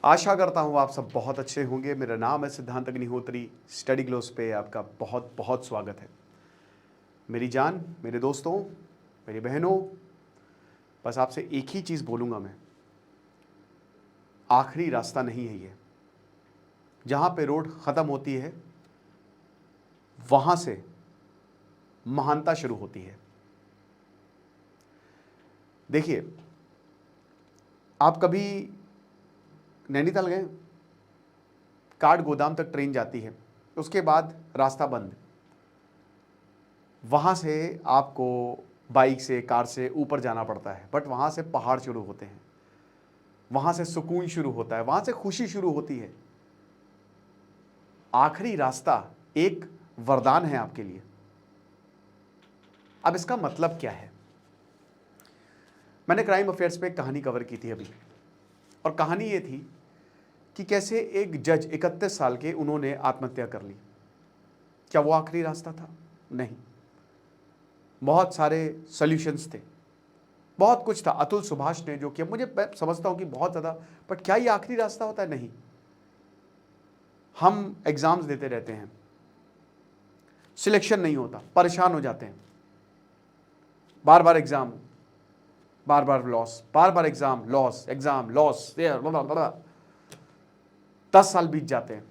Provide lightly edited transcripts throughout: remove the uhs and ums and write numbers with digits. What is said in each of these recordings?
आशा करता हूँ आप सब बहुत अच्छे होंगे। मेरा नाम है सिद्धांत अग्निहोत्री। स्टडी ग्लोस पे आपका बहुत बहुत स्वागत है। मेरी जान, मेरे दोस्तों, मेरी बहनों, बस आपसे एक ही चीज़ बोलूँगा मैं। आखिरी रास्ता नहीं है ये। जहाँ पे रोड ख़त्म होती है वहाँ से महानता शुरू होती है। देखिए, आप कभी नैनीताल गए? काठ गोदाम तक ट्रेन जाती है, उसके बाद रास्ता बंद। वहाँ से आपको बाइक से, कार से ऊपर जाना पड़ता है, बट वहाँ से पहाड़ शुरू होते हैं, वहाँ से सुकून शुरू होता है, वहाँ से खुशी शुरू होती है। आखिरी रास्ता एक वरदान है आपके लिए। अब इसका मतलब क्या है? मैंने क्राइम अफेयर्स पे एक कहानी कवर की थी अभी, और कहानी ये थी कि कैसे एक जज 31 साल के उन्होंने आत्महत्या कर ली। क्या वो आखिरी रास्ता था? नहीं। बहुत सारे सॉल्यूशंस थे, बहुत कुछ था। अतुल सुभाष ने जो किया, मुझे मैं समझता हूं कि बहुत ज़्यादा, बट क्या ये आखिरी रास्ता होता है? नहीं। हम एग्जाम्स देते रहते हैं, सिलेक्शन नहीं होता, परेशान हो जाते हैं। बार बार एग्जाम, बार बार लॉस, बार बार एग्जाम लॉस, एग्जाम लॉस, 10 साल बीत जाते हैं।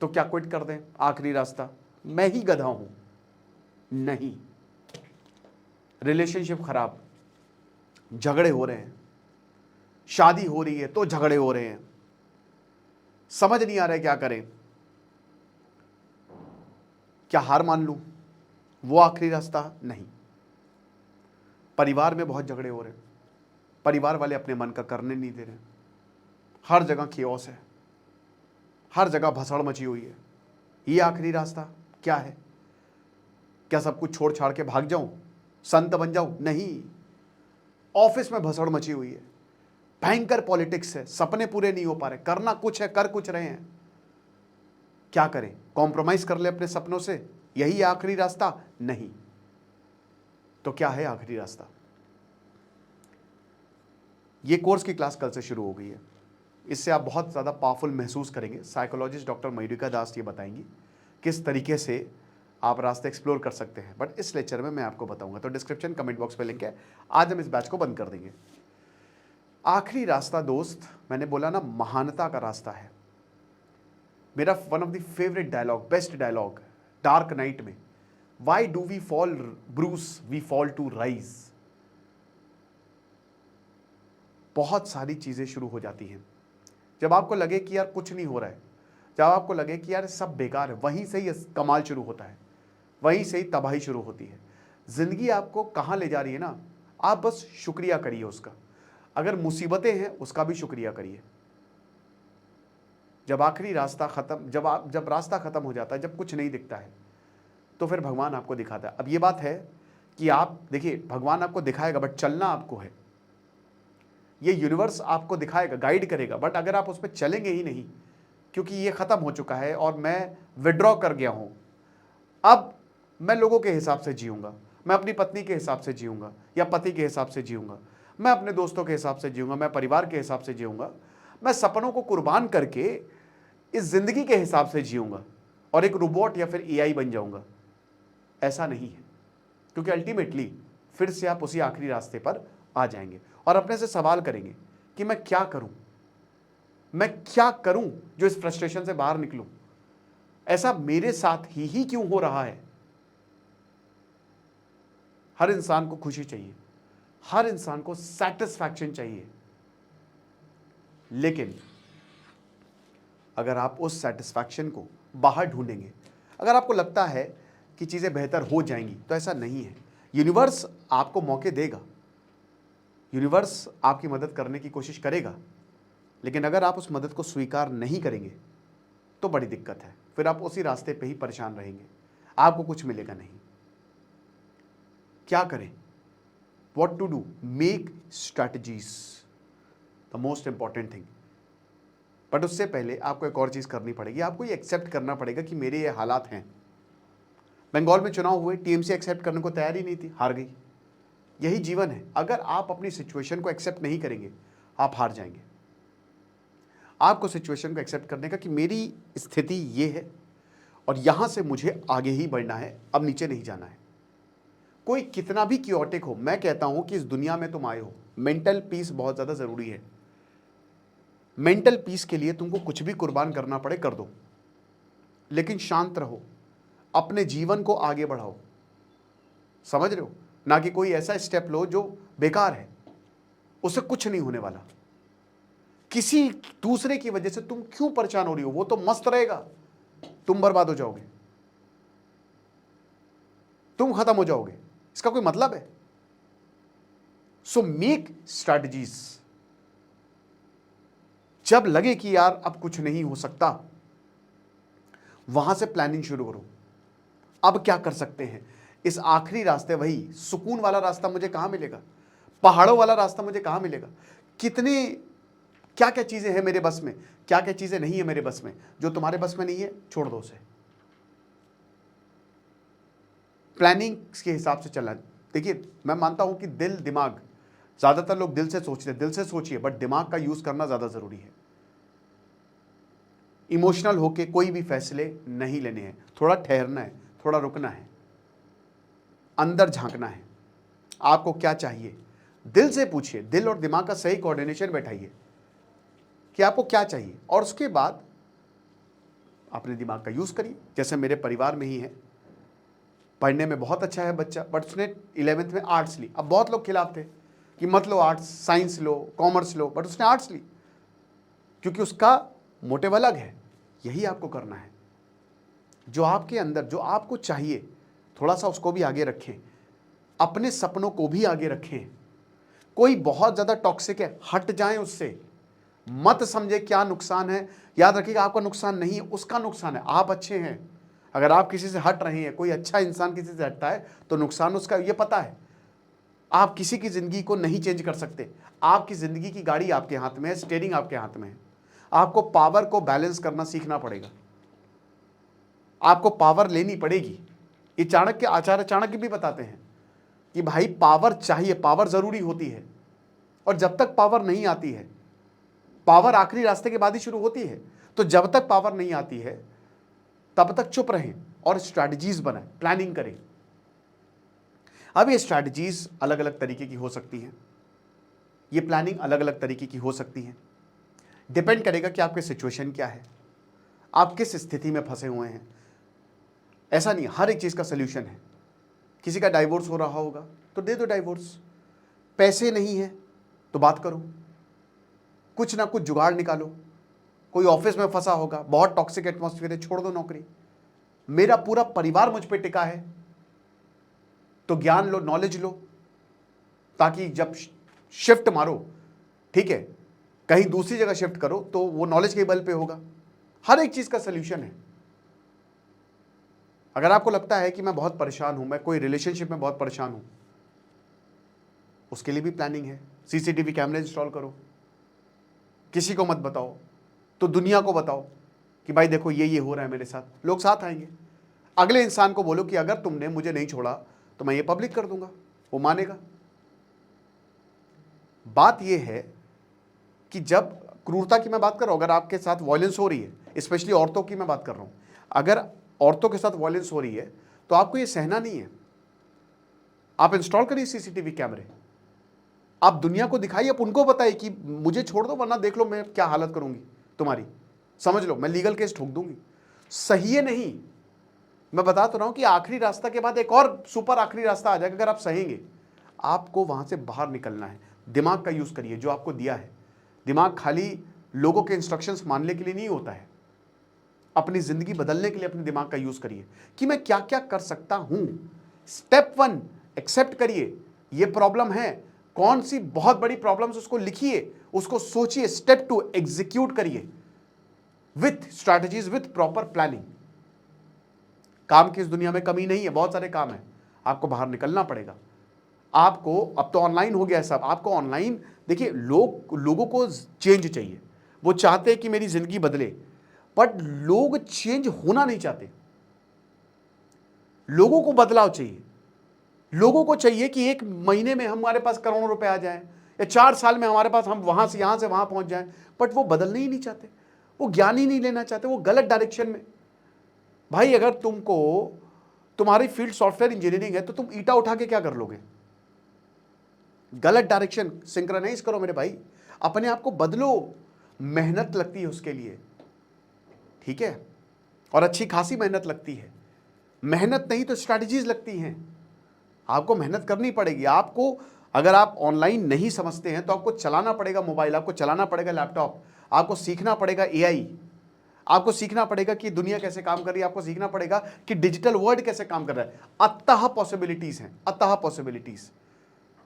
तो क्या क्विट कर दें? आखिरी रास्ता मैं ही गधा हूं? नहीं। रिलेशनशिप खराब, झगड़े हो रहे हैं, शादी हो रही है तो झगड़े हो रहे हैं, समझ नहीं आ रहा है क्या करें। क्या हार मान लूं? वो आखिरी रास्ता नहीं। परिवार में बहुत झगड़े हो रहे हैं, परिवार वाले अपने मन का करने नहीं दे रहे, हर जगह खियोस है, हर जगह भसड़ मची हुई है। ये आखिरी रास्ता क्या है? क्या सब कुछ छोड़ छाड़ के भाग जाऊं, संत बन जाऊं? नहीं। ऑफिस में भसड़ मची हुई है, भयंकर पॉलिटिक्स है, सपने पूरे नहीं हो पा रहे, करना कुछ है, कर कुछ रहे हैं। क्या करें? कॉम्प्रोमाइज कर ले अपने सपनों से? यही आखिरी रास्ता? नहीं। तो क्या है आखिरी रास्ता? ये कोर्स की क्लास कल से शुरू हो गई है। इससे आप बहुत ज़्यादा पावरफुल महसूस करेंगे। साइकोलॉजिस्ट डॉक्टर मयूरिका दास ये बताएंगी किस तरीके से आप रास्ते एक्सप्लोर कर सकते हैं, बट इस लेक्चर में मैं आपको बताऊंगा। तो डिस्क्रिप्शन कमेंट बॉक्स पे लिंक है। आज हम इस बैच को बंद कर देंगे। आखिरी रास्ता दोस्त, मैंने बोला ना, महानता का रास्ता है। मेरा one of the favourite dialogue, best dialogue, dark knight में, why do we fall Bruce, we fall to rise. बहुत सारी चीज़ें शुरू हो जाती हैं जब आपको लगे कि यार कुछ नहीं हो रहा है, जब आपको लगे कि यार सब बेकार है, वहीं से ही कमाल शुरू होता है, वहीं से ही तबाही शुरू होती है। ज़िंदगी आपको कहाँ ले जा रही है ना, आप बस शुक्रिया करिए उसका। अगर मुसीबतें हैं उसका भी शुक्रिया करिए। जब आखिरी रास्ता ख़त्म, जब रास्ता ख़त्म हो जाता है, जब कुछ नहीं दिखता है, तो फिर भगवान आपको दिखाता है। अब ये बात है कि आप देखिए, भगवान आपको दिखाएगा बट चलना आपको है। ये यूनिवर्स आपको दिखाएगा, गाइड करेगा, बट अगर आप उस पर चलेंगे ही नहीं, क्योंकि ये ख़त्म हो चुका है और मैं विड्रॉ कर गया हूँ, अब मैं लोगों के हिसाब से जीऊँगा, मैं अपनी पत्नी के हिसाब से जीऊँगा या पति के हिसाब से जीऊँगा, मैं अपने दोस्तों के हिसाब से जीऊँगा, मैं परिवार के हिसाब से जीऊँगा, मैं सपनों को कुर्बान करके इस ज़िंदगी के हिसाब से जीऊँगा और एक रोबोट या फिर एआई बन जाऊँगा। ऐसा नहीं है, क्योंकि अल्टीमेटली फिर से आप उसी आखिरी रास्ते पर आ जाएंगे और अपने से सवाल करेंगे कि मैं क्या करूं, मैं क्या करूं जो इस फ्रस्ट्रेशन से बाहर निकलूं। ऐसा मेरे साथ ही क्यों हो रहा है? हर इंसान को खुशी चाहिए, हर इंसान को सेटिस्फैक्शन चाहिए, लेकिन अगर आप उस सेटिस्फैक्शन को बाहर ढूंढेंगे, अगर आपको लगता है कि चीज़ें बेहतर हो जाएंगी, तो ऐसा नहीं है। यूनिवर्स आपको मौके देगा, यूनिवर्स आपकी मदद करने की कोशिश करेगा, लेकिन अगर आप उस मदद को स्वीकार नहीं करेंगे तो बड़ी दिक्कत है। फिर आप उसी रास्ते पे ही परेशान रहेंगे, आपको कुछ मिलेगा नहीं। क्या करें? What to do? Make strategies, the most important thing. But उससे पहले आपको एक और चीज़ करनी पड़ेगी, आपको ये एक्सेप्ट करना पड़ेगा कि मेरे ये हालात हैं। बंगाल में चुनाव हुए, टीएमसी एक्सेप्ट करने को तैयार ही नहीं थी, हार गई। यही जीवन है, अगर आप अपनी सिचुएशन को एक्सेप्ट नहीं करेंगे आप हार जाएंगे। आपको सिचुएशन को एक्सेप्ट करने का कि मेरी स्थिति ये है और यहां से मुझे आगे ही बढ़ना है, अब नीचे नहीं जाना है। कोई कितना भी क्योटिक हो, मैं कहता हूं कि इस दुनिया में तुम आए हो, मेंटल पीस बहुत ज्यादा जरूरी है। मेंटल पीस के लिए तुमको कुछ भी कुर्बान करना पड़े कर दो, लेकिन शांत रहो, अपने जीवन को आगे बढ़ाओ। समझ रहे हो? ना कि कोई ऐसा स्टेप लो जो बेकार है, उससे कुछ नहीं होने वाला। किसी दूसरे की वजह से तुम क्यों परेशान हो रही हो? वो तो मस्त रहेगा, तुम बर्बाद हो जाओगे, तुम खत्म हो जाओगे, इसका कोई मतलब है? So make strategies. जब लगे कि यार अब कुछ नहीं हो सकता, वहां से प्लानिंग शुरू करो। अब क्या कर सकते हैं? इस आखिरी रास्ते, वही सुकून वाला रास्ता मुझे कहां मिलेगा? पहाड़ों वाला रास्ता मुझे कहां मिलेगा? कितने क्या क्या चीजें हैं मेरे बस में, क्या क्या चीजें नहीं है मेरे बस में। जो तुम्हारे बस में नहीं है, छोड़ दो उसे। प्लानिंग के हिसाब से चलना। देखिए, मैं मानता हूं कि दिल दिमाग, ज्यादातर लोग दिल से सोचते हैं, दिल से सोचिए, बट दिमाग का यूज करना ज्यादा जरूरी है। इमोशनल होके कोई भी फैसले नहीं लेने हैं, थोड़ा ठहरना है, थोड़ा रुकना है, अंदर झांकना है। आपको क्या चाहिए, दिल से पूछिए, दिल और दिमाग का सही कोऑर्डिनेशन बैठाइए कि आपको क्या चाहिए, और उसके बाद अपने दिमाग का यूज करिए। जैसे मेरे परिवार में ही है, पढ़ने में बहुत अच्छा है बच्चा, बट उसने 11th में आर्ट्स ली। अब बहुत लोग खिलाफ थे कि मत लो आर्ट्स, साइंस लो, कॉमर्स लो, बट उसने आर्ट्स ली क्योंकि उसका मोटिव अलग है। यही आपको करना है, जो आपके अंदर, जो आपको चाहिए, थोड़ा सा उसको भी आगे रखें, अपने सपनों को भी आगे रखें। कोई बहुत ज्यादा टॉक्सिक है, हट जाएं उससे, मत समझे क्या नुकसान है। याद रखिएगा, आपका नुकसान नहीं है, उसका नुकसान है। आप अच्छे हैं, अगर आप किसी से हट रहे हैं, कोई अच्छा इंसान किसी से हटता है तो नुकसान उसका, ये पता है। आप किसी की जिंदगी को नहीं चेंज कर सकते। आपकी जिंदगी की गाड़ी आपके हाथ में है, स्टीयरिंग आपके हाथ में है। आपको पावर को बैलेंस करना सीखना पड़ेगा, आपको पावर लेनी पड़ेगी। ये चाणक्य, आचार्य चाणक्य भी बताते हैं कि भाई पावर चाहिए, पावर जरूरी होती है, और जब तक पावर नहीं आती है, पावर आखिरी रास्ते के बाद ही शुरू होती है, तो जब तक पावर नहीं आती है तब तक चुप रहें और स्ट्रैटेजीज बनाएं, प्लानिंग करें। अब ये स्ट्रैटेजीज अलग अलग तरीके की हो सकती हैं, ये प्लानिंग अलग अलग तरीके की हो सकती है। डिपेंड करेगा कि आपकी सिचुएशन क्या है, आप किस स्थिति में फंसे हुए हैं। ऐसा नहीं, हर एक चीज का सोल्यूशन है। किसी का डाइवोर्स हो रहा होगा तो दे दो डाइवोर्स, पैसे नहीं है तो बात करो, कुछ ना कुछ जुगाड़ निकालो। कोई ऑफिस में फंसा होगा, बहुत टॉक्सिक एटमॉस्फेयर है, छोड़ दो नौकरी। मेरा पूरा परिवार मुझ पे टिका है, तो ज्ञान लो, नॉलेज लो, ताकि जब शिफ्ट मारो, ठीक है, कहीं दूसरी जगह शिफ्ट करो तो वो नॉलेज के बल पे होगा। हर एक चीज का सोल्यूशन है। अगर आपको लगता है कि मैं बहुत परेशान हूं, मैं कोई रिलेशनशिप में बहुत परेशान हूं, उसके लिए भी प्लानिंग है। सीसीटीवी कैमरे इंस्टॉल करो, किसी को मत बताओ, तो दुनिया को बताओ कि भाई देखो ये हो रहा है मेरे साथ। लोग साथ आएंगे। अगले इंसान को बोलो कि अगर तुमने मुझे नहीं छोड़ा तो मैं ये पब्लिक कर दूंगा, वो मानेगा। बात ये है कि जब क्रूरता की मैं बात कर रहा हूं, अगर आपके साथ वायलेंस हो रही है, स्पेशली औरतों की मैं बात कर रहा हूं, अगर औरतों के साथ वायलेंस हो रही है तो आपको ये सहना नहीं है। आप इंस्टॉल करिए सीसीटीवी कैमरे, आप दुनिया को दिखाइए, आप उनको बताइए कि मुझे छोड़ दो, वरना देख लो मैं क्या हालत करूंगी तुम्हारी, समझ लो मैं लीगल केस ठोक दूंगी। सही है नहीं, मैं बता तो रहा हूं कि आखिरी रास्ता के बाद एक और सुपर आखिरी रास्ता आ जाएगा। अगर आप सहेंगे, आपको वहां से बाहर निकलना है। दिमाग का यूज करिए जो आपको दिया है। दिमाग खाली लोगों के इंस्ट्रक्शंस मानने के लिए नहीं होता है, अपनी जिंदगी बदलने के लिए अपने दिमाग का यूज करिए कि मैं क्या क्या कर सकता हूं। स्टेप 1 एक्सेप्ट करिए, ये प्रॉब्लम है, कौन सी बहुत बड़ी प्रॉब्लम्स, उसको लिखिए, उसको सोचिए। स्टेप 2 एग्जीक्यूट करिए with strategies, with proper planning. काम की इस दुनिया में कमी नहीं है, बहुत सारे काम है, आपको बाहर निकलना पड़ेगा। आपको अब तो ऑनलाइन हो गया है सब, आपको ऑनलाइन देखिए, लोगों को चेंज चाहिए, वो चाहते हैं कि मेरी जिंदगी बदले, बट लोग चेंज होना नहीं चाहते। लोगों को बदलाव चाहिए। लोगों को चाहिए कि एक महीने में हमारे पास करोड़ों रुपए आ जाएं, या 4 साल में हमारे पास हम वहां से वहां पहुंच जाएं, बट वो बदलने ही नहीं चाहते, वो ज्ञान ही नहीं लेना चाहते, वो गलत डायरेक्शन में। भाई अगर तुम्हारी फील्ड सॉफ्टवेयर इंजीनियरिंग है तो तुम ईटा उठा के क्या कर लोगे? गलत डायरेक्शन, सिंक्रोनाइज करो मेरे भाई, अपने आप को बदलो, मेहनत लगती है उसके लिए, ठीक है, और अच्छी खासी मेहनत लगती है। मेहनत नहीं तो स्ट्रैटेजीज लगती हैं, आपको मेहनत करनी पड़ेगी। आपको अगर आप ऑनलाइन नहीं समझते हैं तो आपको चलाना पड़ेगा मोबाइल, आपको चलाना पड़ेगा लैपटॉप, आपको सीखना पड़ेगा एआई, आपको सीखना पड़ेगा कि दुनिया कैसे काम कर रही है, आपको सीखना पड़ेगा कि डिजिटल वर्ल्ड कैसे काम कर रहा है। अतः पॉसिबिलिटीज हैं, अतः पॉसिबिलिटीज।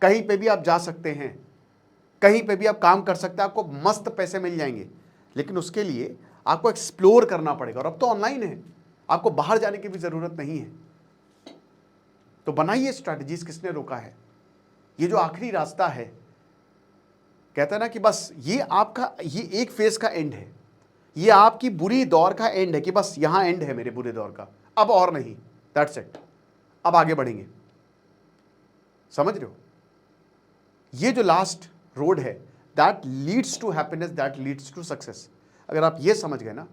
कहीं पे भी आप जा सकते हैं, कहीं पे भी आप काम कर सकते हैं, आपको मस्त पैसे मिल जाएंगे, लेकिन उसके लिए आपको एक्सप्लोर करना पड़ेगा। और अब तो ऑनलाइन है, आपको बाहर जाने की भी जरूरत नहीं है। तो बनाइए स्ट्रैटेजीज, किसने रोका है? ये जो आखिरी रास्ता है, कहता है ना कि बस ये आपका, ये एक फेज का एंड है, ये आपकी बुरी दौर का एंड है, कि बस यहां एंड है मेरे बुरे दौर का, अब और नहीं, दैट्स इट, अब आगे बढ़ेंगे। समझ रहे हो? ये जो लास्ट रोड है, that leads to happiness, that leads to success. अगर आप ये समझ गए ना,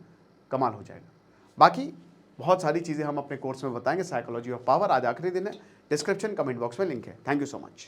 कमाल हो जाएगा। बाकी बहुत सारी चीजें हम अपने कोर्स में बताएंगे, साइकोलॉजी ऑफ पावर। आज आखिरी दिन है, डिस्क्रिप्शन कमेंट बॉक्स में लिंक है। Thank you so much.